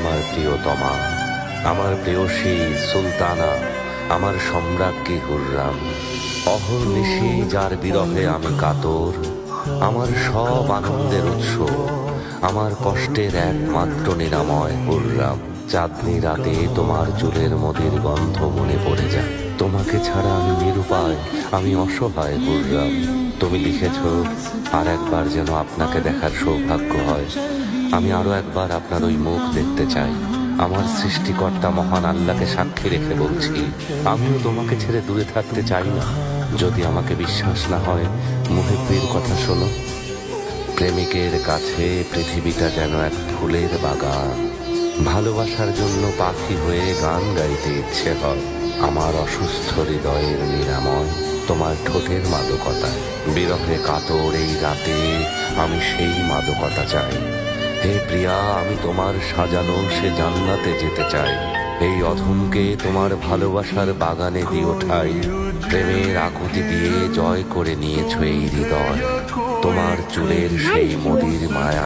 আমার প্রিয়তমা, আমার প্রেয়সী সুলতানা, আমার সম্রাজ্ঞী হুররাম। অহর্নিশি যার বিরহে আমি কাতর, আমার সব আনন্দের উৎস, আমার কষ্টের একমাত্র নিরাময় হুররাম। চাঁদনি রাতে তোমার চুলের মদির গন্ধ মনে পড়ে যায়। তোমাকে ছাড়া আমি নিরুপায়, আমি অসহায় হুররাম। তুমি লিখেছ, আর একবার যেন আপনাকে দেখার সৌভাগ্য হয়। আমি আরো একবার আপনার ওই মুখ দেখতে চাই। আমার সৃষ্টিকর্তা মহান আল্লাহকে সাক্ষী রেখে বলছি, আমিও তোমাকে ছেড়ে দূরে থাকতে চাই না। যদি আমাকে বিশ্বাস না হয়, মুহিব্বির কথা শোনো। প্রেমিকের কাছে পৃথিবীটা যেন এক ফুলের বাগান। ভালোবাসার জন্য পাখি হয়ে গান গাইতে ইচ্ছে হয়। আমার অসুস্থ হৃদয়ের নিরাময় তোমার ঠোঁটের মাদকতায়। বিরহে কাতর এই রাতে আমি সেই মাদকতা চাই। হে প্রিয়া, আমি তোমার সাজানো সে জান্নাতে যেতে চাই। এই অধমকে তোমার ভালোবাসার বাগানে দিও ঠাই। প্রেমের আকুতি দিয়ে জয় করে নিয়েছ এই হৃদয়। তোমার চুলের সেই মদির মায়া